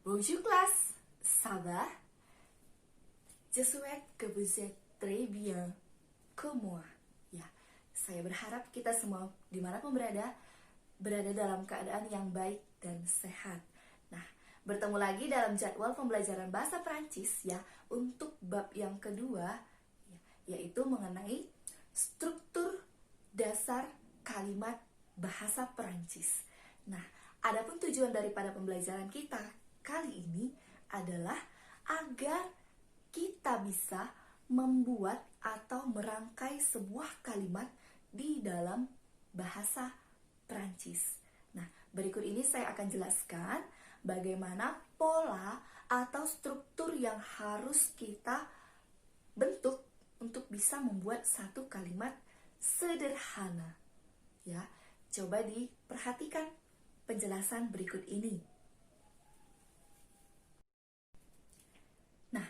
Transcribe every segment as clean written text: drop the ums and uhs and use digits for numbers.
Bonjour classe, ça va? Je souhaite que vous êtes très bien comme moi. Ya, saya berharap kita semua dimanapun berada dalam keadaan yang baik dan sehat. Nah, bertemu lagi dalam jadwal pembelajaran bahasa Prancis ya untuk bab yang kedua, yaitu mengenai struktur dasar kalimat bahasa Prancis. Nah, adapun tujuan daripada pembelajaran kita kali ini adalah agar kita bisa membuat atau merangkai sebuah kalimat di dalam bahasa Prancis. Nah, berikut ini saya akan jelaskan bagaimana pola atau struktur yang harus kita bentuk untuk bisa membuat satu kalimat sederhana. Ya, coba diperhatikan penjelasan berikut ini. Nah,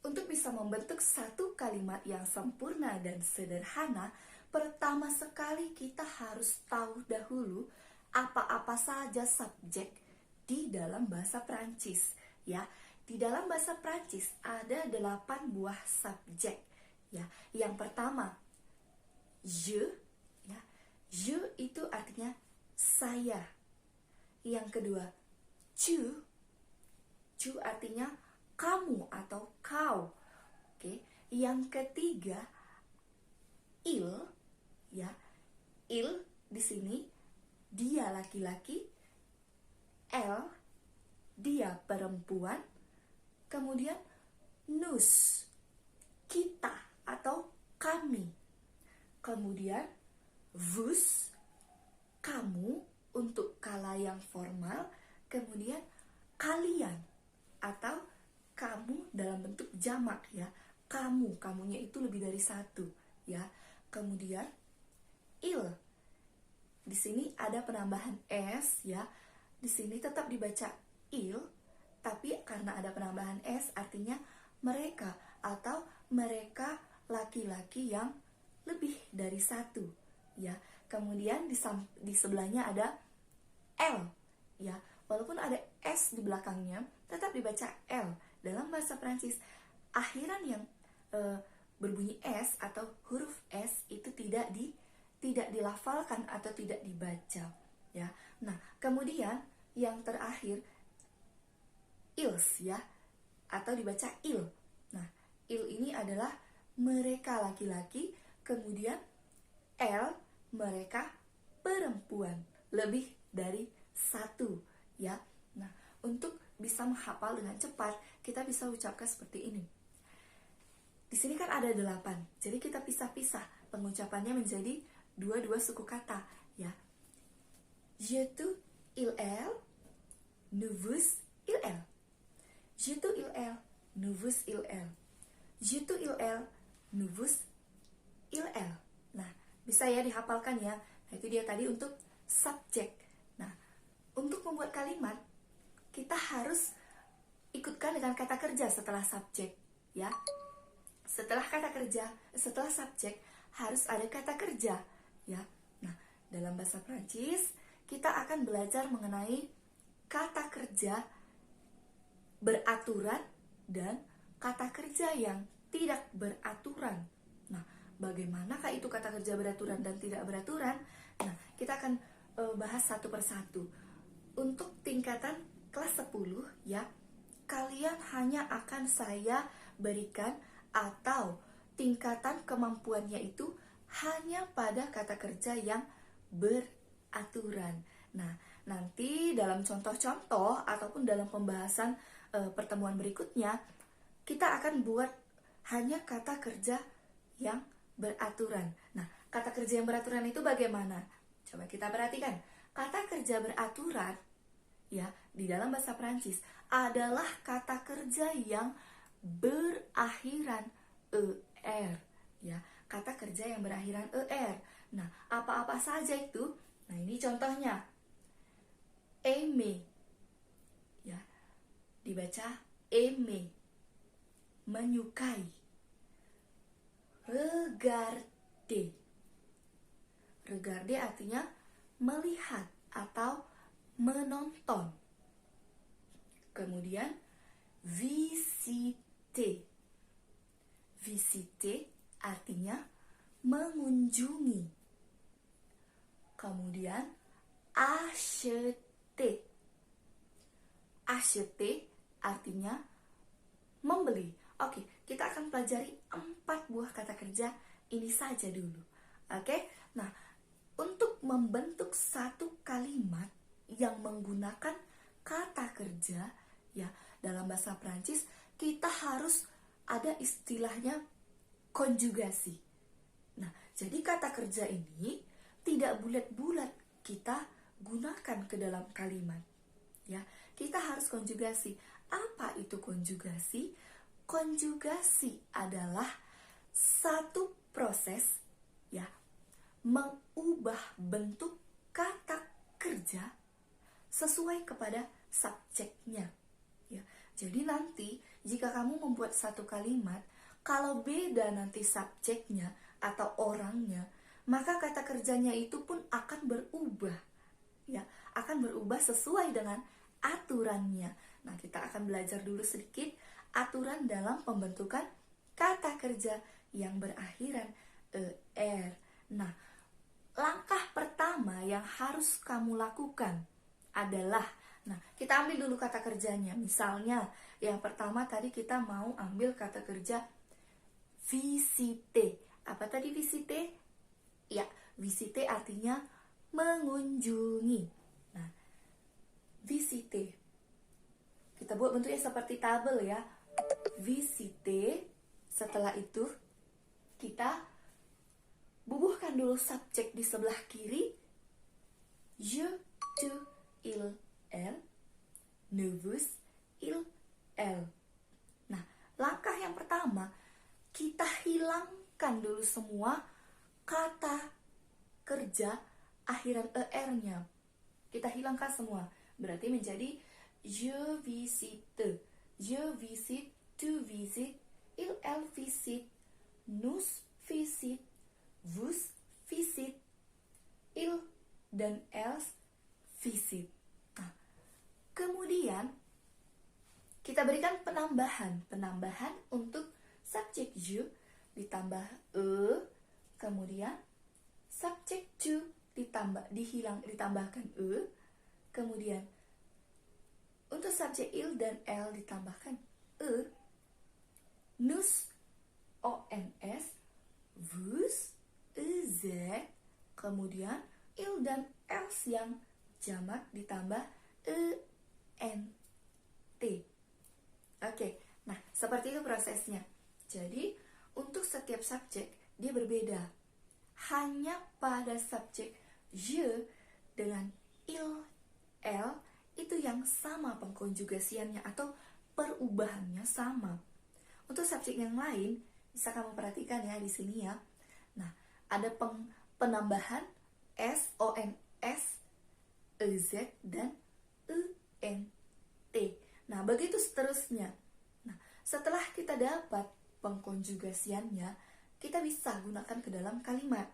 untuk bisa membentuk satu kalimat yang sempurna dan sederhana, pertama sekali kita harus tahu dahulu apa-apa saja subjek di dalam bahasa Prancis. Ya, di dalam bahasa Prancis ada 8 buah subjek. Ya, yang pertama, je. Ya, je itu artinya saya. Yang kedua, tu. Tu artinya kamu atau kau. Oke. Yang ketiga, il. Ya, il di sini dia laki-laki, elle dia perempuan, kemudian nous kita atau kami, kemudian vous kamu untuk kala yang formal, kemudian kalian atau kamu dalam bentuk jamak ya, kamunya itu lebih dari satu ya. Kemudian il, di sini ada penambahan s ya, di sini tetap dibaca il, tapi karena ada penambahan s artinya mereka atau mereka laki-laki yang lebih dari satu ya. Kemudian di sebelahnya ada L ya, walaupun ada S di belakangnya tetap dibaca L. Dalam bahasa Prancis akhiran yang berbunyi S atau huruf S itu tidak dilafalkan atau tidak dibaca ya. Nah, kemudian yang terakhir ils ya, atau dibaca il. Nah, il ini adalah mereka laki-laki, kemudian L mereka perempuan, lebih dari satu ya. Nah, untuk bisa menghafal dengan cepat, kita bisa ucapkan seperti ini. Di sini kan ada 8, jadi kita pisah-pisah pengucapannya menjadi dua suku kata ya. Je, tu, il, elle, nous, vous, il, elle. Je, tu, il, elle, nous, vous, il, elle. Je, tu, il, elle, nous, vous, il, elle. Nah, bisa ya dihafalkan ya. Nah, itu dia tadi untuk subjek. Nah, untuk membuat kalimat kita harus ikutkan dengan kata kerja setelah subjek ya. Setelah kata kerja, setelah subjek harus ada kata kerja ya. Nah, dalam bahasa Prancis kita akan belajar mengenai kata kerja beraturan dan kata kerja yang tidak beraturan. Nah, bagaimanakah itu kata kerja beraturan dan tidak beraturan? Nah, kita akan bahas satu persatu. Untuk tingkatan kelas 10 ya, kalian hanya akan saya berikan atau tingkatan kemampuannya itu hanya pada kata kerja yang beraturan. Nah, nanti dalam contoh-contoh ataupun dalam pembahasan pertemuan berikutnya, kita akan buat hanya kata kerja yang beraturan. Nah, kata kerja yang beraturan itu bagaimana? Coba kita perhatikan. Kata kerja beraturan ya di dalam bahasa Prancis adalah kata kerja yang berakhiran er ya, kata kerja yang berakhiran er. Nah, apa-apa saja itu? Nah, ini contohnya. Aimer ya, dibaca aimer, menyukai. Regarder, regarder artinya melihat atau menonton. Kemudian visiter. Visiter artinya mengunjungi. Kemudian acheter. Acheter artinya membeli. Oke, kita akan pelajari 4 buah kata kerja ini saja dulu. Oke, nah untuk membentuk satu kalimat yang menggunakan kata kerja, ya dalam bahasa Prancis kita harus ada istilahnya konjugasi. Nah, jadi kata kerja ini tidak bulat-bulat kita gunakan ke dalam kalimat. Ya, kita harus konjugasi. Apa itu konjugasi? Konjugasi adalah satu proses ya mengubah bentuk kata kerja sesuai kepada subjeknya. Ya, jadi nanti jika kamu membuat satu kalimat, kalau beda nanti subjeknya atau orangnya, maka kata kerjanya itu pun akan berubah. Ya, akan berubah sesuai dengan aturannya. Nah, kita akan belajar dulu sedikit aturan dalam pembentukan kata kerja yang berakhiran er. Nah, langkah pertama yang harus kamu lakukan adalah, nah kita ambil dulu kata kerjanya. Misalnya, yang pertama tadi kita mau ambil kata kerja visiter. Apa tadi visiter? Ya, visiter artinya mengunjungi. Nah, visiter kita buat bentuknya seperti tabel ya. Visiter. Setelah itu kita bubuhkan dulu subjek di sebelah kiri. Je, tu, il, elle. Ne, vous, il, elle. Nah, langkah yang pertama, kita hilangkan dulu semua kata kerja akhiran er-nya. Kita hilangkan semua. Berarti menjadi je visite, je visite, tu visite, il, elle visite, nous visite, vous visite, il dan else visite. Nah, kemudian kita berikan penambahan untuk subjek je ditambah kemudian subjek tu ditambahkan kemudian untuk subjek il dan elle ditambahkan nous, ons, vous, z, kemudian il dan else yang jamak ditambah ent. Oke, nah seperti itu prosesnya. Jadi untuk setiap subjek dia berbeda. Hanya pada subjek je dengan il, elle itu yang sama pengkonjugasiannya atau perubahannya sama. Untuk subjek yang lain bisa kamu perhatikan ya di sini ya. Nah, ada penambahan s, ons, ez dan ent. Nah, begitu seterusnya. Nah, setelah kita dapat pengkonjugasiannya, kita bisa gunakan ke dalam kalimat.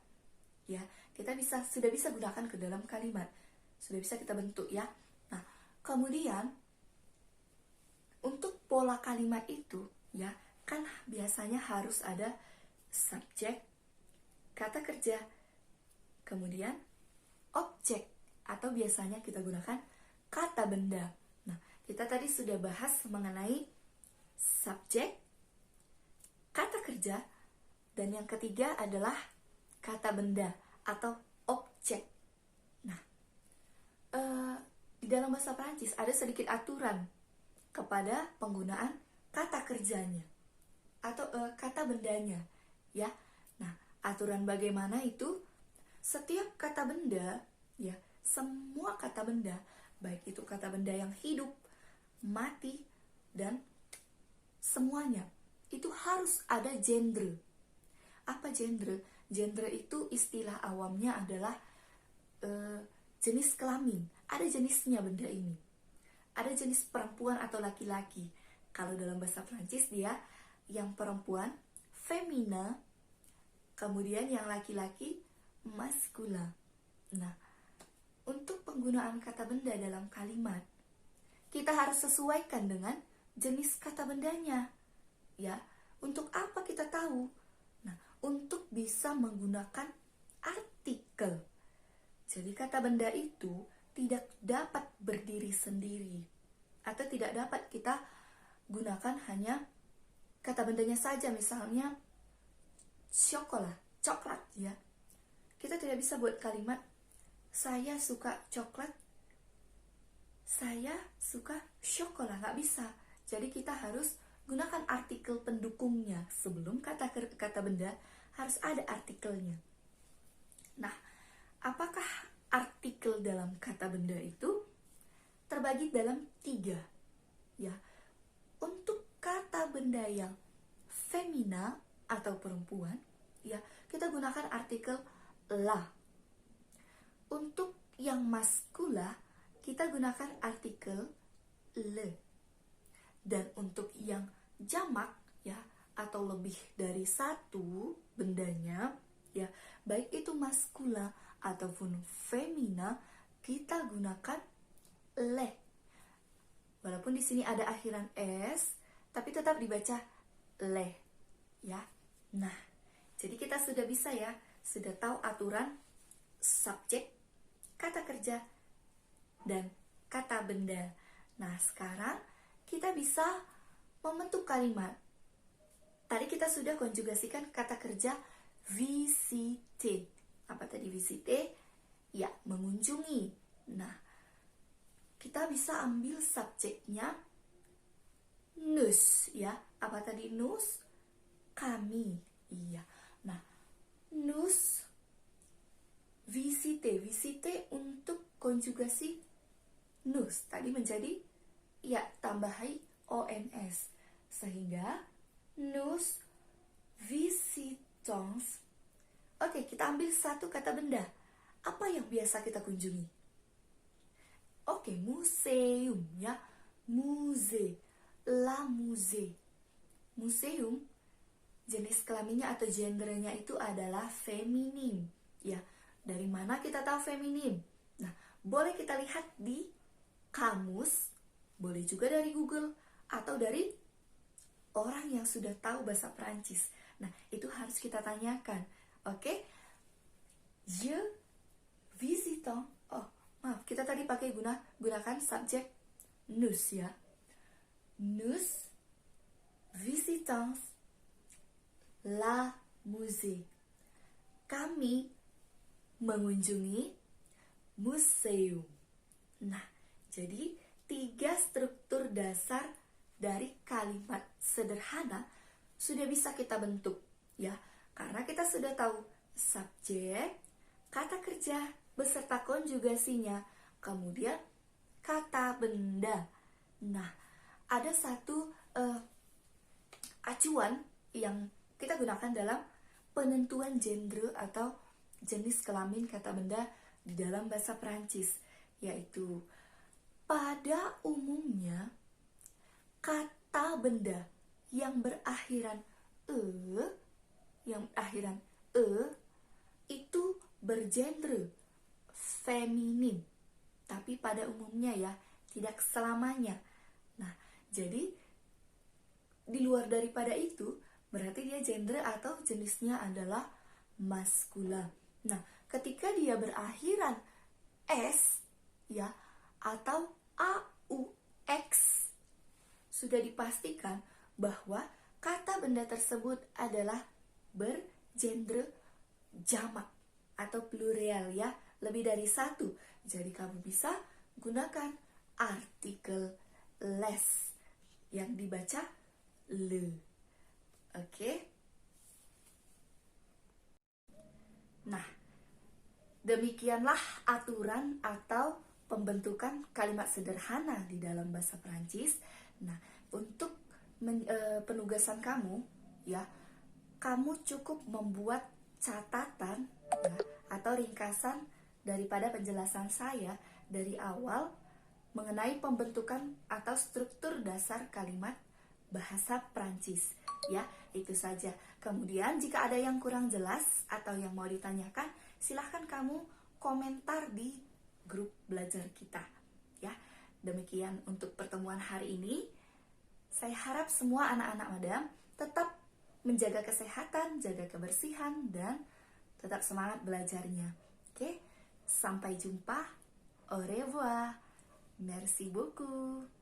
Ya, kita sudah bisa gunakan ke dalam kalimat. Sudah bisa kita bentuk ya. Nah, kemudian untuk pola kalimat itu ya, kan biasanya harus ada subjek, kata kerja, kemudian objek, atau biasanya kita gunakan kata benda. Nah, kita tadi sudah bahas mengenai subjek, kata kerja, dan yang ketiga adalah kata benda atau objek. Nah, di dalam bahasa Prancis ada sedikit aturan kepada penggunaan kata kerjanya atau kata bendanya ya. Nah, aturan bagaimana itu? Setiap kata benda ya, semua kata benda, baik itu kata benda yang hidup, mati, dan semuanya itu harus ada genre. Apa genre? Genre itu istilah awamnya adalah jenis kelamin. Ada jenisnya benda ini. Ada jenis perempuan atau laki-laki. Kalau dalam bahasa Prancis dia yang perempuan femina, kemudian yang laki-laki masculin. Nah, untuk penggunaan kata benda dalam kalimat, kita kita harus sesuaikan dengan jenis kata bendanya. Ya, untuk apa kita tahu? Nah, untuk bisa menggunakan artikel. Jadi kata benda itu tidak dapat berdiri sendiri, atau tidak dapat kita gunakan hanya kata bendanya saja. Misalnya coklat ya. Kita tidak bisa buat kalimat saya suka coklat, saya suka coklat, nggak bisa. Jadi kita harus gunakan artikel pendukungnya. Sebelum kata benda harus ada artikelnya. Nah, apakah artikel dalam kata benda itu? Terbagi dalam 3 ya. Untuk kata benda yang femina atau perempuan ya, kita gunakan artikel la. Untuk yang maskula kita gunakan artikel le. Dan untuk yang jamak ya, atau lebih dari satu bendanya ya, baik itu maskula ataupun femina, kita gunakan le. Walaupun di sini ada akhiran s, tapi tetap dibaca le ya. Nah, jadi kita sudah bisa ya, sudah tahu aturan subjek, kata kerja, dan kata benda. Nah, sekarang kita bisa membentuk kalimat. Tadi kita sudah konjugasikan kata kerja visite. Apa tadi visite? Ya, mengunjungi. Nah, kita bisa ambil subjeknya nous ya. Apa tadi nous? Kami. Iya. Nah, nous visite. Visite untuk konjugasi nous tadi menjadi ya tambahi ons. Sehingga nous visitons. Oke, kita ambil satu kata benda. Apa yang biasa kita kunjungi? Oke, museum ya. Musée. La musée. Museum jenis kelaminnya atau gendernya itu adalah feminim ya. Dari mana kita tahu feminim? Nah, boleh kita lihat di kamus, boleh juga dari Google, atau dari orang yang sudah tahu bahasa Perancis. Nah, itu harus kita tanyakan. Oke? Je visitant. Oh, maaf, kita tadi pakai gunakan subjek nous ya. Nous visitons la musée. Kami mengunjungi museum. Nah, jadi 3 struktur dasar dari kalimat sederhana sudah bisa kita bentuk ya. Karena kita sudah tahu subjek, kata kerja beserta konjugasinya, kemudian kata benda. Nah, ada satu acuan yang kita gunakan dalam penentuan gender atau jenis kelamin kata benda di dalam bahasa Perancis, yaitu pada umumnya kata benda yang berakhiran itu bergender feminin, tapi pada umumnya ya, tidak selamanya. Nah, jadi di luar daripada itu berarti dia gender atau jenisnya adalah maskula. Nah, ketika dia berakhiran s ya atau aux, sudah dipastikan bahwa kata benda tersebut adalah bergender jamak atau plural ya, lebih dari satu. Jadi kamu bisa gunakan artikel les yang dibaca le. Oke. Nah, demikianlah aturan atau pembentukan kalimat sederhana di dalam bahasa Perancis. Nah, untuk penugasan kamu ya, kamu cukup membuat catatan ya, atau ringkasan daripada penjelasan saya dari awal mengenai pembentukan atau struktur dasar kalimat bahasa Perancis ya. Itu saja. Kemudian jika ada yang kurang jelas atau yang mau ditanyakan, silahkan kamu komentar di grup belajar kita ya. Demikian untuk pertemuan hari ini. Saya harap semua anak-anak Madam tetap menjaga kesehatan, jaga kebersihan, dan tetap semangat belajarnya. Oke, sampai jumpa. Au revoir. Merci beaucoup.